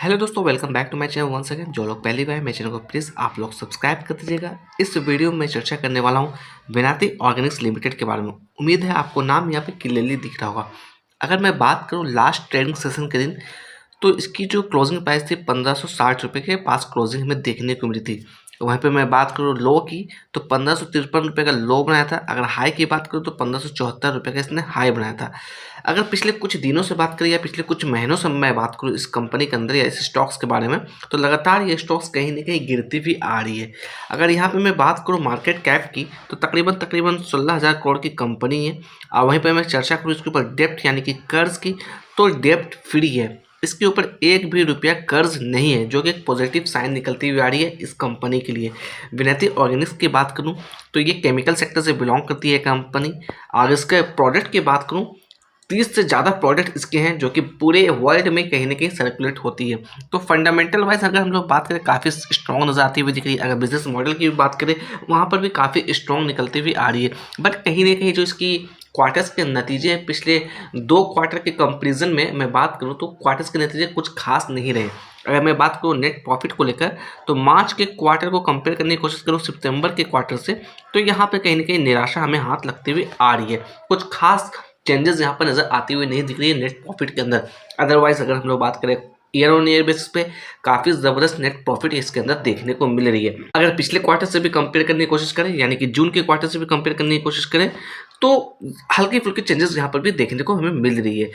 Hello दोस्तों, welcome back to my channel once again. जो लोग पहली बार मेरे चैनल को प्लीज़ आप लोग सब्सक्राइब कर दीजिएगा। इस वीडियो में मैं चर्चा करने वाला हूँ विनाती ऑर्गेनिक्स लिमिटेड के बारे में। उम्मीद है आपको नाम यहाँ पे क्लियरली दिख रहा होगा। अगर मैं बात करूँ लास्ट ट्रेडिंग सेशन के दिन, तो इसकी जो क्लोजिंग प्राइस थी 1560 रुपये के पास क्लोजिंग हमें देखने को मिली थी। वहीं पे मैं बात करूँ लो की, तो 1553 रुपये का लो बनाया था। अगर हाई की बात करूँ तो 1574 रुपये का इसने हाई बनाया था। अगर पिछले कुछ दिनों से बात करें या पिछले कुछ महीनों से मैं बात करूँ इस कंपनी के अंदर या इस स्टॉक्स के बारे में, तो लगातार ये स्टॉक्स कहीं ना कहीं गिरती हुई आ रही है। अगर यहाँ पे मैं बात करूँ मार्केट कैप की, तो तकरीबन 16,000 करोड़ की कंपनी है। और वहीं पर मैं चर्चा करूँ इसके ऊपर डेप्ट यानी कि कर्ज की, तो डेप्ट फ्री है। इसके ऊपर एक भी रुपया कर्ज नहीं है, जो कि एक पॉजिटिव साइन निकलती हुई आ रही है इस कंपनी के लिए। विनती ऑर्गेनिक्स की बात करूं तो ये केमिकल सेक्टर से बिलोंग करती है कंपनी। और इसके प्रोडक्ट की बात करूं, 30 से ज़्यादा प्रोडक्ट इसके हैं जो कि पूरे वर्ल्ड में कहीं ना कहीं सर्कुलेट होती है। तो फंडामेंटल वाइज अगर हम लोग बात करें, काफ़ी स्ट्रॉन्ग नजर आती हुई दिख रही है। अगर बिजनेस मॉडल की भी बात करें, वहाँ पर भी काफ़ी स्ट्रॉन्ग निकलती हुई आ रही है। बट कहीं ना कहीं जो इसकी क्वार्टर्स के नतीजे पिछले 2 क्वार्टर के कंपेरिजन में मैं बात करूं, तो क्वार्टर्स के नतीजे कुछ खास नहीं रहे। अगर मैं बात करूं नेट प्रॉफिट को लेकर, तो मार्च के क्वार्टर को कंपेयर करने की कोशिश करूं सितंबर के क्वार्टर से, तो यहाँ पे कहीं ना कहीं निराशा हमें हाथ लगती हुई आ रही है। कुछ खास चेंजेस यहाँ पर नजर आती हुई नहीं दिख रही है नेट प्रॉफिट के अंदर। अदरवाइज अगर हम लोग बात करें ईयर ऑन ईयर बेसिस पे, काफ़ी ज़बरदस्त नेट प्रॉफिट इसके अंदर देखने को मिल रही है। अगर पिछले क्वार्टर से भी कंपेयर करने की कोशिश करें, यानी कि जून के क्वार्टर से भी कंपेयर करने की कोशिश करें, तो हल्की फुल्की चेंजेस यहाँ पर भी देखने को हमें मिल रही है।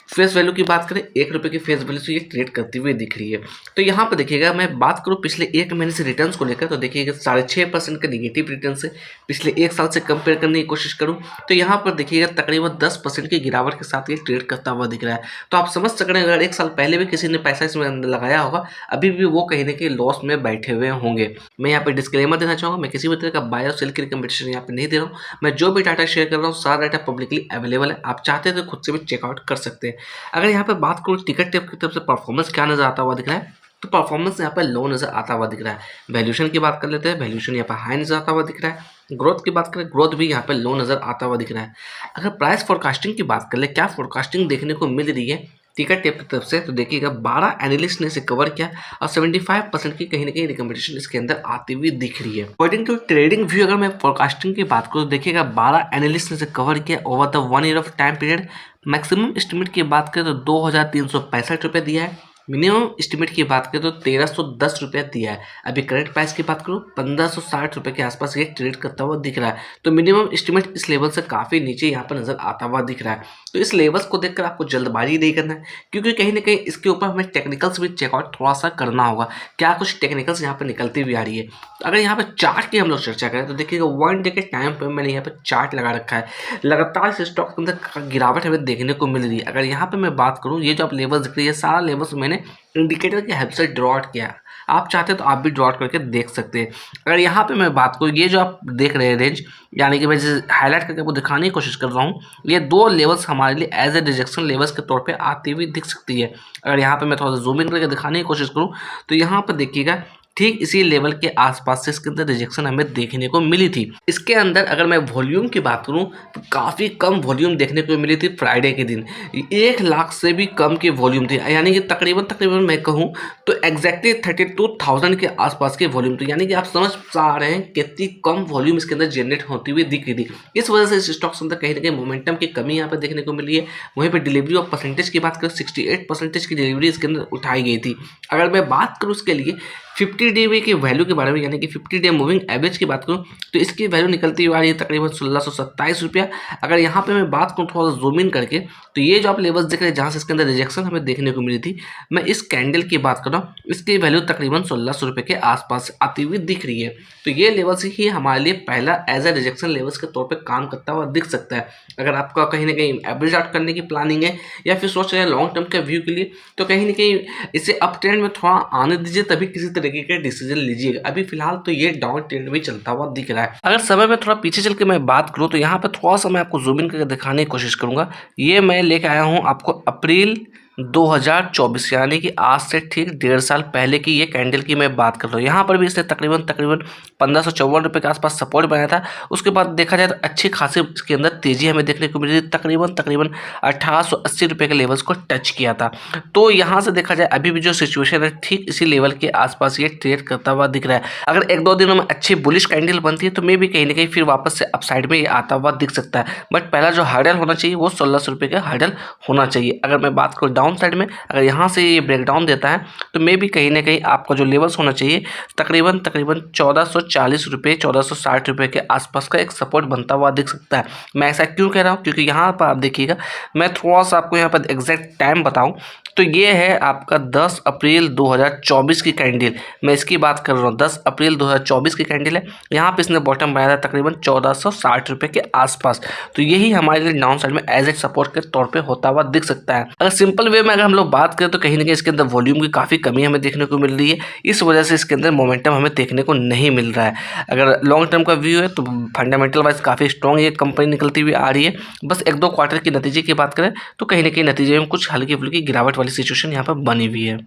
फेस वैल्यू की बात करें, 1 रुपये की फेस वैल्यू से ये ट्रेड करती हुई दिख रही है। तो यहाँ पर देखिएगा, मैं बात करूँ पिछले 1 महीने से रिटर्न्स को लेकर, तो देखिएगा 6.5% का निगेटिव रिटर्न से पिछले 1 साल से कंपेयर करने की कोशिश करूँ, तो यहाँ पर देखिएगा तकरीबन 10% की गिरावट के साथ ये ट्रेड करता हुआ दिख रहा है। तो आप समझ सक रहे हैं, अगर 1 साल पहले भी किसी ने पैसा इसमें अंदर लगाया होगा, अभी भी वो कहीं ना कहीं लॉस में बैठे हुए होंगे। मैं यहाँ पर डिस्क्लेमर देना चाहूँगा, मैं किसी भी तरह का बाय और सेल की रिकमेंडेशन यहाँ पे नहीं दे रहा हूँ। मैं जो भी डाटा शेयर कर रहा हूँ, सारा डाटा पब्लिकली अवेलेबल है। आप चाहते हैं तो खुद से भी चेकआउट कर सकते हैं। अगर यहाँ पे बात करूँ टिकट टेप की तरफ से परफॉर्मेंस क्या नजर आता हुआ दिख रहा है, तो परफॉर्मेंस यहाँ पे लो नजर आता हुआ दिख रहा है। वैल्यूएशन की बात कर लेते हैं, वैल्यूएशन यहाँ पे हाई नजर आता हुआ दिख रहा है। ग्रोथ की बात करें, ग्रोथ भी यहाँ पे लो नजर आता हुआ दिख रहा है। अगर प्राइस फोरकास्टिंग की बात कर ले, क्या फोरकास्टिंग देखने को मिल रही है टिकट टेप की तरफ से, तो देखिएगा 12 एनालिस्ट ने इसे कवर किया और 75% की कहीं ना कहीं रिकमेंडेशन इसके अंदर आती हुई दिख रही है। अकॉर्डिंग टू ट्रेडिंग व्यू अगर मैं फोरकास्टिंग की बात करूँ, देखिएगा 12 एनालिस्ट ने इसे कवर किया over the 1 year of time period. Maximum estimate की बात करें तो 2,365 रुपये दिया है। मिनिमम एस्टिमेट की बात करें तो 1,310 रुपया दिया है। अभी करंट प्राइस की बात करूँ, 1,560 रुपये के आसपास ये ट्रेड करता हुआ दिख रहा है। तो मिनिमम एस्टिमेट इस लेवल से काफ़ी नीचे यहाँ पर नजर आता हुआ दिख रहा है। तो इस लेवल्स को देखकर आपको जल्दबाजी नहीं करना है, क्योंकि कहीं ना कहीं इसके ऊपर हमें टेक्निकल्स भी चेकआउट थोड़ा सा करना होगा। क्या कुछ टेक्निकल्स यहाँ पर निकलती हुई आ रही है। तो अगर यहाँ पर चार्ट की हम लोग चर्चा करें, तो देखिएगा 1 डे के टाइम पर मैंने यहाँ पर चार्ट लगा रखा है। लगातार इस स्टॉक के अंदर गिरावट हमें देखने को मिल रही है। अगर यहाँ पे मैं बात करूँ, ये जो आप लेवल्स दिख रही है, सारा लेवल्स मैंने इंडिकेटर की हेल्प से ड्रॉ आउट किया। आप चाहते हैं तो आप भी ड्रॉ आउट करके देख सकते हैं। अगर यहाँ पे मैं बात करूँ, ये जो आप देख रहे हैं रेंज, यानी कि मैं जिसे हाईलाइट करके आपको दिखाने की कोशिश कर रहा हूँ, ये 2 लेवल्स हमारे लिए एज ए रिजेक्शन लेवल्स के तौर पे आती हुई दिख सकती है। अगर यहाँ पे मैं थोड़ा सा जूम इन करके दिखाने की कोशिश करूँ, तो यहाँ पर देखिएगा ठीक इसी लेवल के आसपास से इसके अंदर रिजेक्शन हमें देखने को मिली थी। इसके अंदर अगर मैं वॉल्यूम की बात करूं, तो काफ़ी कम वॉल्यूम देखने को मिली थी फ्राइडे के दिन। 1 लाख से भी कम की वॉल्यूम थी, यानी कि तकरीबन मैं कहूं तो एग्जैक्टली 32,000 के आसपास की वॉल्यूम थी। यानी कि आप समझ पा रहे हैं कितनी कम वॉल्यूम इसके अंदर जनरेट होती हुई दिख रही थी। इस वजह से इस स्टॉक्स अंदर कहीं ना कहीं मोमेंटम की कमी यहाँ पर देखने को मिली है। वहीं पर डिलीवरी ऑफ परसेंटेज की बात करें, 68% की डिलीवरी इसके अंदर उठाई गई थी। अगर मैं बात करूँ उसके लिए 50 डे की वैल्यू के बारे में, यानी कि 50 डे मूविंग एवरेज की बात करूं, तो इसकी वैल्यू निकलती हुई आ रही है तकरीबन 1,627 रुपया। अगर यहाँ पे मैं बात करूं थोड़ा सा जूम इन करके, तो ये जो आप लेवल्स देख रहे हैं जहाँ से इसके अंदर रिजेक्शन हमें देखने को मिली थी, मैं इस कैंडल की बात कर रहा हूँ, इसकी वैल्यू तकरीबन 1,600 रुपये के आसपास आती हुई दिख रही है। तो ये लेवल्स ही हमारे लिए पहला एज ए रिजेक्शन लेवल्स के तौर पर काम करता हुआ दिख सकता है। अगर आपका कहीं ना कहीं एवरेज आउट करने की प्लानिंग है या फिर सोच रहे हैं लॉन्ग टर्म के व्यू के लिए, तो कहीं ना कहीं इसे अप ट्रेंड में थोड़ा आने दीजिए, तभी किसी तरीके के डिसीजन लीजिएगा। अभी फिलहाल तो ये डाउन ट्रेंड में चलता हुआ दिख रहा है। अगर समय में थोड़ा पीछे चल के मैं बात करूं, तो यहाँ पे थोड़ा सा मैं आपको जूम इन करके दिखाने की कोशिश करूंगा। ये मैं लेके आया हूँ आपको अप्रैल 2024 यानी कि आज से ठीक 1.5 साल पहले की ये कैंडल की मैं बात कर रहा हूँ। यहाँ पर भी इसने तकरीबन 1554 रुपये के आसपास सपोर्ट बनाया था। उसके बाद देखा जाए तो अच्छी खासी इसके अंदर तेजी हमें देखने को मिल रही थी, तकरीबन 1880 रुपये के लेवल्स को टच किया था। तो यहाँ से देखा जाए अभी भी जो सिचुएशन है ठीक इसी लेवल के आसपास ये ट्रेड करता हुआ दिख रहा है। अगर 1-2 दिनों में अच्छी बुलिश कैंडल बनती है तो मे भी कहीं ना कहीं फिर वापस से अपसाइड में ये आता हुआ दिख सकता है। बट पहला जो हर्डल होना चाहिए वो 1600 रुपये का हर्डल होना चाहिए। अगर मैं बात करूँ डाउन साइड में, अगर यहाँ से ये ब्रेकडाउन देता है तो मे भी कहीं ना कहीं आपका जो लेवल्स होना चाहिए तकरीबन 1440 रुपये 1460 रुपये के आसपास का एक सपोर्ट बनता हुआ दिख सकता है। मैं ऐसा क्यों कह रहा हूँ, क्योंकि यहाँ पर आप देखिएगा, मैं थोड़ा सा आपको यहाँ पर एग्जैक्ट टाइम बताऊँ तो ये है आपका 10 अप्रैल 2024 की कैंडल। मैं इसकी बात कर रहा हूँ, 10 अप्रैल 2024 की कैंडल है। यहाँ पे इसने बॉटम बनाया था तकरीबन 1460 रुपये के आसपास। तो यही हमारे लिए डाउन साइड में एज ए सपोर्ट के तौर पे होता हुआ दिख सकता है। अगर सिंपल वे में अगर हम लोग बात करें तो कहीं ना कहीं इसके अंदर वॉल्यूम की काफ़ी कमी हमें देखने को मिल रही है। इस वजह से इसके अंदर मोमेंटम हमें देखने को नहीं मिल रहा है। अगर लॉन्ग टर्म का व्यू है तो फंडामेंटल वाइज काफ़ी स्ट्रॉन्ग ये कंपनी निकलती हुई आ रही है। बस 1-2 क्वार्टर के नतीजे की बात करें तो कहीं ना कहीं नतीजे में कुछ हल्की फुल्की गिरावट वाली सिचुएशन यहाँ पर बनी हुई है।